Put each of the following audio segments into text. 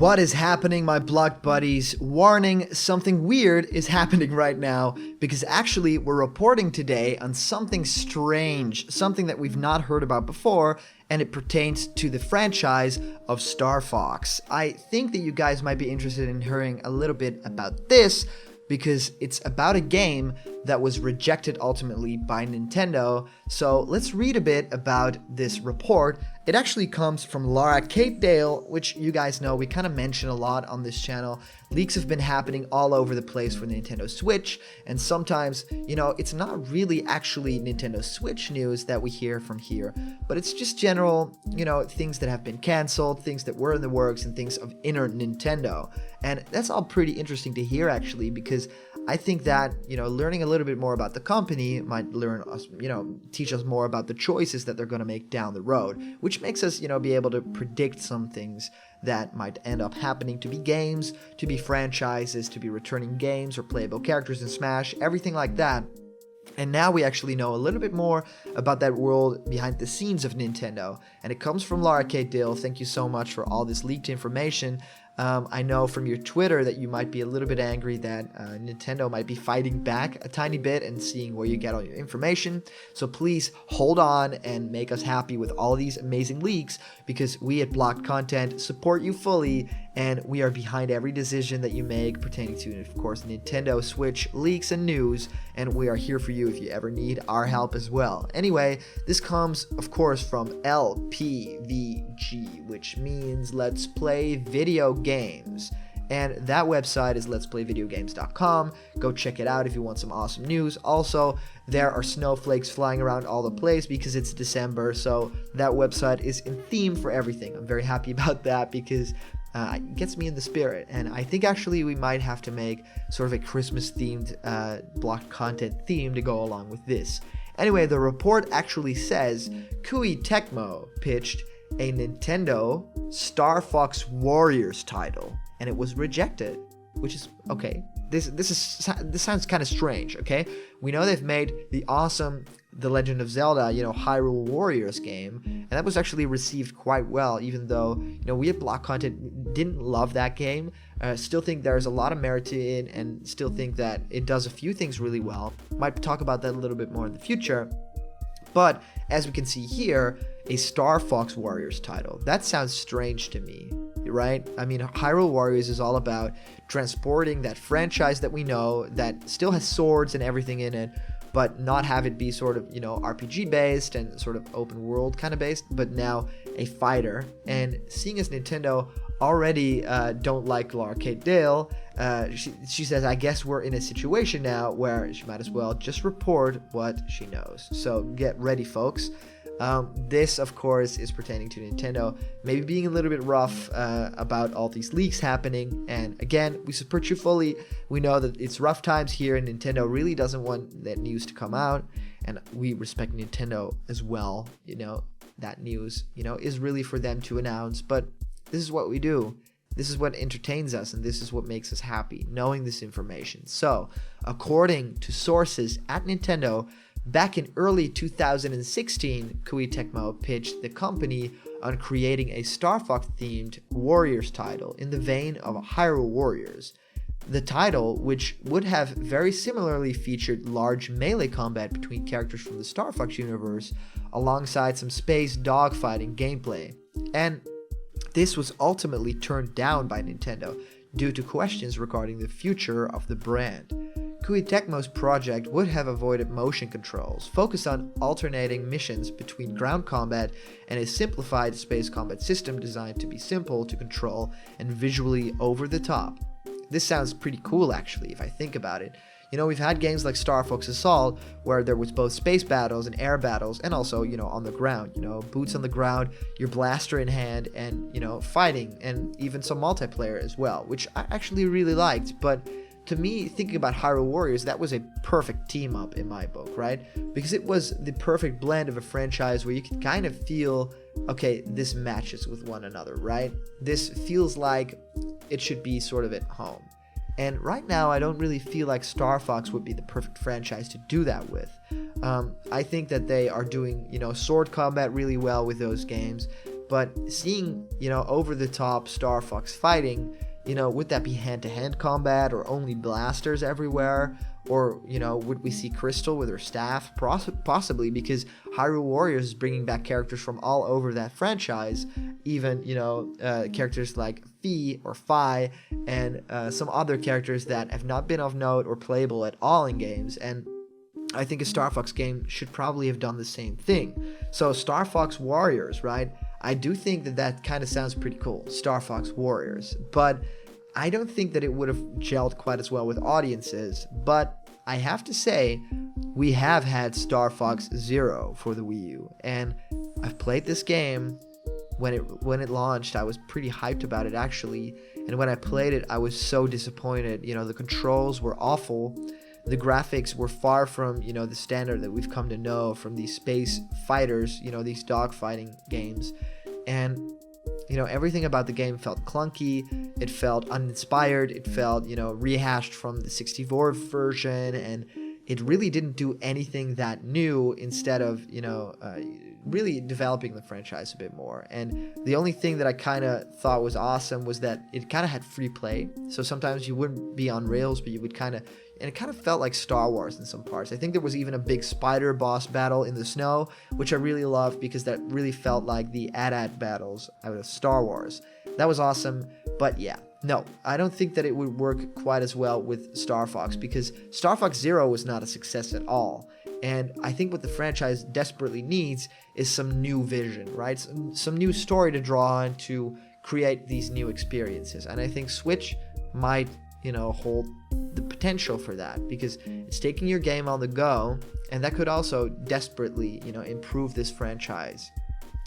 What is happening, my block buddies? Warning, something weird is happening right now, because actually we're reporting today on something strange, something that we've not heard about before, and it pertains to the franchise of StarFox. I think that you guys might be interested in hearing a little bit about this, because it's about a game that was rejected ultimately by Nintendo. So let's read a bit about this report. It actually comes from Laura Kate Dale, which you guys know we kind of mention a lot on this channel. Leaks have been happening all over the place for Nintendo Switch, and sometimes, it's not really actually Nintendo Switch news that we hear from here, but it's just general, things that have been canceled, things that were in the works, and things of inner Nintendo. And that's all pretty interesting to hear, actually, because I think that, learning a little bit more about the company might teach us more about the choices that they're going to make down the road, which makes us, be able to predict some things that might end up happening, to be games, to be franchises, to be returning games or playable characters in Smash, everything like that. And now we actually know a little bit more about that world behind the scenes of Nintendo. And it comes from Laura Kate Dale. Thank you so much for all this leaked information. I know from your Twitter that you might be a little bit angry that Nintendo might be fighting back a tiny bit and seeing where you get all your information. So please hold on and make us happy with all these amazing leaks, because we at Blocked Content support you fully, and we are behind every decision that you make pertaining to, of course, Nintendo Switch leaks and news, and we are here for you if you ever need our help as well. Anyway, this comes, of course, from LPVG, which means Let's Play Video Games. And that website is letsplayvideogames.com. Go check it out if you want some awesome news. Also, there are snowflakes flying around all the place because it's December, so that website is in theme for everything. I'm very happy about that because it gets me in the spirit, and I think actually we might have to make sort of a Christmas-themed block content theme to go along with this. Anyway, the report actually says Koei Tecmo pitched a Nintendo StarFox WARRIORS title, and it was rejected, which is okay. This sounds kind of strange. Okay, we know they've made the awesome The Legend of Zelda, Hyrule Warriors game, and that was actually received quite well, even though, we at Block Content didn't love that game. Still think there's a lot of merit to it, and still think that it does a few things really well. Might talk about that a little bit more in the future. But as we can see here, a StarFox WARRIORS title. That sounds strange to me, right? I mean, Hyrule Warriors is all about transporting that franchise that we know, that still has swords and everything in it, but not have it be sort of, RPG based and sort of open world kind of based, but now a fighter. And seeing as Nintendo already don't like Laura Kate Dale, she says, I guess we're in a situation now where she might as well just report what she knows. So get ready, folks. This, of course, is pertaining to Nintendo maybe being a little bit rough about all these leaks happening. And again, we support you fully. We know that it's rough times here, and Nintendo really doesn't want that news to come out. And we respect Nintendo as well. That news, is really for them to announce. But this is what we do. This is what entertains us, and this is what makes us happy, knowing this information. So, according to sources at Nintendo, back in early 2016, Koei Tecmo pitched the company on creating a StarFox-themed Warriors title in the vein of Hyrule Warriors. The title, which would have very similarly featured large melee combat between characters from the StarFox universe, alongside some space dogfighting gameplay. And this was ultimately turned down by Nintendo due to questions regarding the future of the brand. Koei Tecmo's project would have avoided motion controls, focused on alternating missions between ground combat, and a simplified space combat system designed to be simple to control and visually over the top. This sounds pretty cool, actually, if I think about it. We've had games like Star Fox Assault, where there was both space battles and air battles, and also, on the ground, boots on the ground, your blaster in hand, and, fighting, and even some multiplayer as well, which I actually really liked. But to me, thinking about Hyrule Warriors, that was a perfect team up in my book, right? Because it was the perfect blend of a franchise where you could kind of feel, okay, this matches with one another, right? This feels like it should be sort of at home. And right now, I don't really feel like StarFox would be the perfect franchise to do that with. I think that they are doing, sword combat really well with those games, But seeing, over the top Star Fox fighting, would that be hand-to-hand combat or only blasters everywhere? Or, would we see Crystal with her staff? Possibly, because Hyrule Warriors is bringing back characters from all over that franchise. Even, characters like Fi, and some other characters that have not been of note or playable at all in games. And I think a Star Fox game should probably have done the same thing. So Star Fox Warriors, right? I do think that kind of sounds pretty cool, Star Fox Warriors. But I don't think that it would have gelled quite as well with audiences. But I have to say, we have had Star Fox Zero for the Wii U. And I've played this game. When it launched, I was pretty hyped about it, actually. And when I played it, I was so disappointed. The controls were awful. The graphics were far from, the standard that we've come to know from these space fighters, these dogfighting games. And, everything about the game felt clunky. It felt uninspired. It felt, rehashed from the 64 version. And it really didn't do anything that new instead of, really developing the franchise a bit more. And the only thing that I kind of thought was awesome was that it kind of had free play. So sometimes you wouldn't be on rails, but you would and it kind of felt like Star Wars in some parts. I think there was even a big spider boss battle in the snow, which I really loved because that really felt like the AT-AT battles out of Star Wars. That was awesome, but yeah. No, I don't think that it would work quite as well with Star Fox because Star Fox Zero was not a success at all. And I think what the franchise desperately needs is some new vision, right? Some new story to draw on to create these new experiences. And I think Switch might, hold the potential for that because it's taking your game on the go, and that could also desperately, improve this franchise.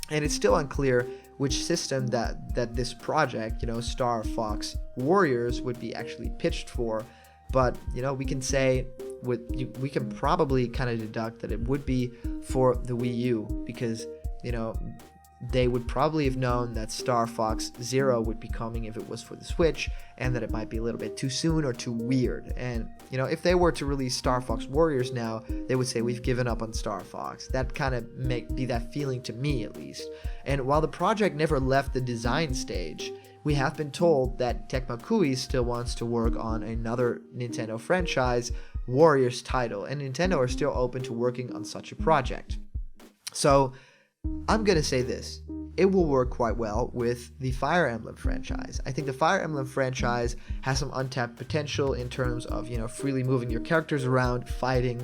And it's still unclear which system that this project, Star Fox Warriors, would be actually pitched for. But, we can say, we can probably kind of deduct that it would be for the Wii U because, they would probably have known that Star Fox Zero would be coming if it was for the Switch, and that it might be a little bit too soon or too weird. And, if they were to release Star Fox Warriors now, they would say, we've given up on Star Fox. That kind of be that feeling to me, at least. And while the project never left the design stage, we have been told that Tecmo Koei still wants to work on another Nintendo franchise, Warriors title, and Nintendo are still open to working on such a project. So, I'm going to say this. It will work quite well with the Fire Emblem franchise. I think the Fire Emblem franchise has some untapped potential in terms of, freely moving your characters around, fighting.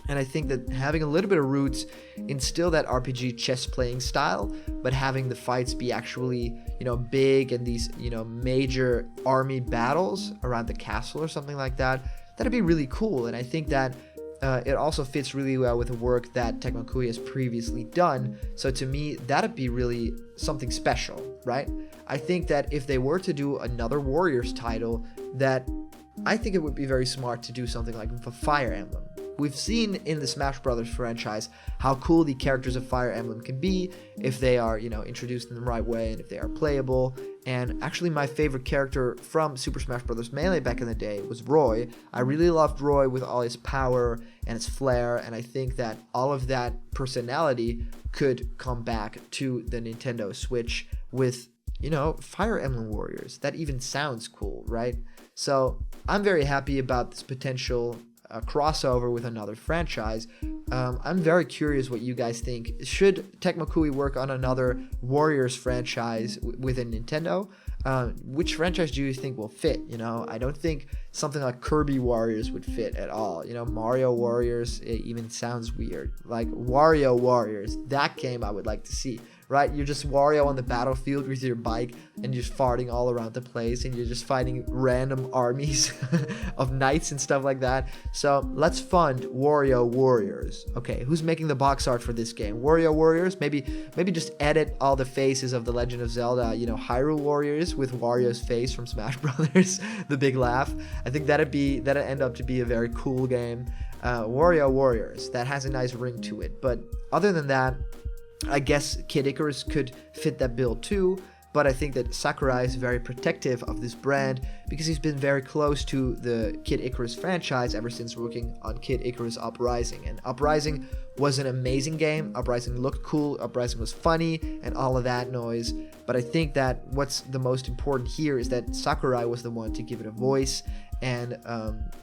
And I think that having a little bit of roots in still that RPG chess playing style, but having the fights be actually, big and these, major army battles around the castle or something like that, that'd be really cool. And I think that it also fits really well with the work that Tecmo Koei has previously done. So to me, that'd be really something special, right? I think that if they were to do another Warriors title, that I think it would be very smart to do something like the Fire Emblem. We've seen in the Smash Brothers franchise how cool the characters of Fire Emblem can be if they are, introduced in the right way and if they are playable. And actually my favorite character from Super Smash Bros. Melee back in the day was Roy. I really loved Roy with all his power and his flair, and I think that all of that personality could come back to the Nintendo Switch with, Fire Emblem Warriors. That even sounds cool, right? So I'm very happy about this potential crossover with another franchise. I'm very curious what you guys think. Should Tecmo Koei work on another Warriors franchise within Nintendo? Which franchise do you think will fit? I don't think something like Kirby Warriors would fit at all. Mario Warriors, it even sounds weird. Like Wario Warriors, that game I would like to see. Right? You're just Wario on the battlefield with your bike and you're just farting all around the place and you're just fighting random armies of knights and stuff like that. So let's fund Wario Warriors. Okay, who's making the box art for this game? Wario Warriors? Maybe just edit all the faces of the Legend of Zelda, Hyrule Warriors with Wario's face from Smash Brothers, the big laugh. I think that'd end up to be a very cool game. Wario Warriors, that has a nice ring to it. But other than that, I guess Kid Icarus could fit that bill too, but I think that Sakurai is very protective of this brand because he's been very close to the Kid Icarus franchise ever since working on Kid Icarus Uprising. And Uprising was an amazing game. Uprising looked cool, Uprising was funny, and all of that noise. But I think that what's the most important here is that Sakurai was the one to give it a voice, and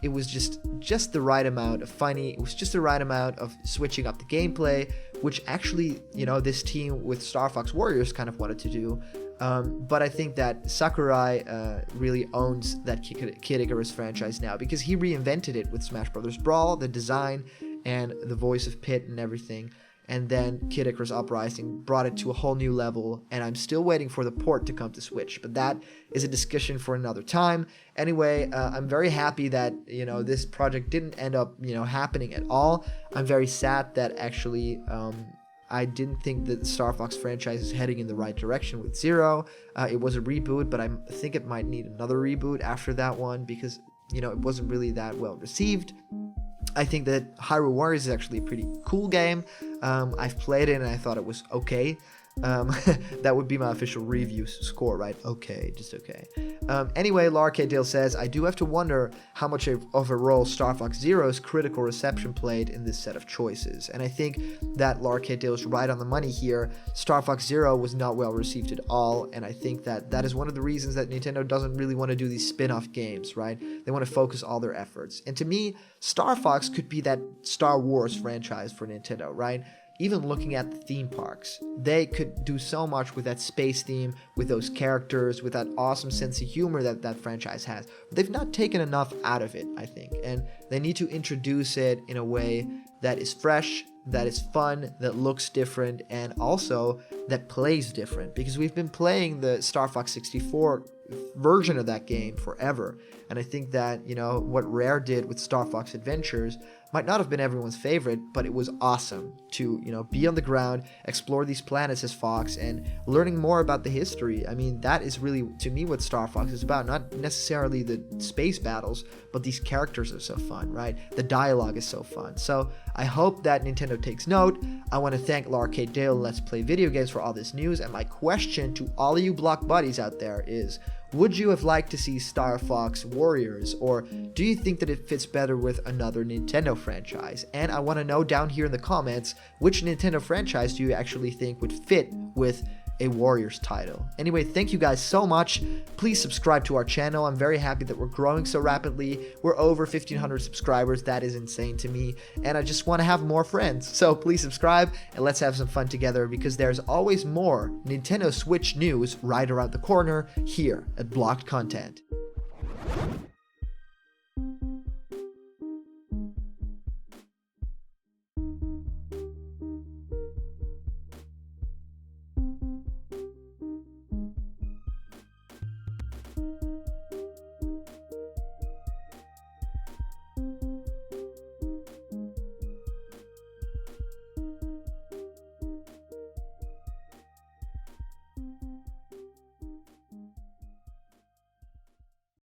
it was just the right amount of funny. It was just the right amount of switching up the gameplay, which actually, this team with StarFox WARRIORS kind of wanted to do. But I think that Sakurai really owns that Kid Icarus franchise now, because he reinvented it with Smash Bros. Brawl, the design and the voice of Pit and everything. And then Kid Icarus Uprising brought it to a whole new level, and I'm still waiting for the port to come to Switch, but that is a discussion for another time. Anyway, I'm very happy that, this project didn't end up, happening at all. I'm very sad that actually I didn't think that the StarFox franchise is heading in the right direction with Zero. It was a reboot, but I think it might need another reboot after that one, because, it wasn't really that well received. I think that Hyrule Warriors is actually a pretty cool game. I've played it and I thought it was okay. That would be my official review score, right? Okay, just okay. Anyway, Larcade Dale says, I do have to wonder how much of a role StarFox Zero's critical reception played in this set of choices. And I think that Larcade Dale is right on the money here. StarFox Zero was not well received at all, and I think that is one of the reasons that Nintendo doesn't really want to do these spin-off games, right? They want to focus all their efforts. And to me, Star Fox could be that Star Wars franchise for Nintendo, right? Even looking at the theme parks, they could do so much with that space theme, with those characters, with that awesome sense of humor that franchise has. But they've not taken enough out of it, I think, and they need to introduce it in a way that is fresh, that is fun, that looks different, and also that plays different, because we've been playing the Star Fox 64 version of that game forever, and I think that, what Rare did with Star Fox Adventures might not have been everyone's favorite, but it was awesome to, be on the ground, explore these planets as Fox, and learning more about the history. I mean, that is really, to me, what Star Fox is about. Not necessarily the space battles, but these characters are so fun, right? The dialogue is so fun. So I hope that Nintendo takes note. I want to thank Larcade Dale and Let's Play Video Games for all this news, and my question to all of you block buddies out there is, would you have liked to see Star Fox WARRIORS, or do you think that it fits better with another Nintendo franchise? And I want to know down here in the comments, which Nintendo franchise do you actually think would fit with a Warriors title? Anyway, thank you guys so much. Please subscribe to our channel. I'm very happy that we're growing so rapidly. We're over 1,500 subscribers. That is insane to me, and I just want to have more friends. So please subscribe and let's have some fun together, because there's always more Nintendo Switch news right around the corner here at Blocked Content.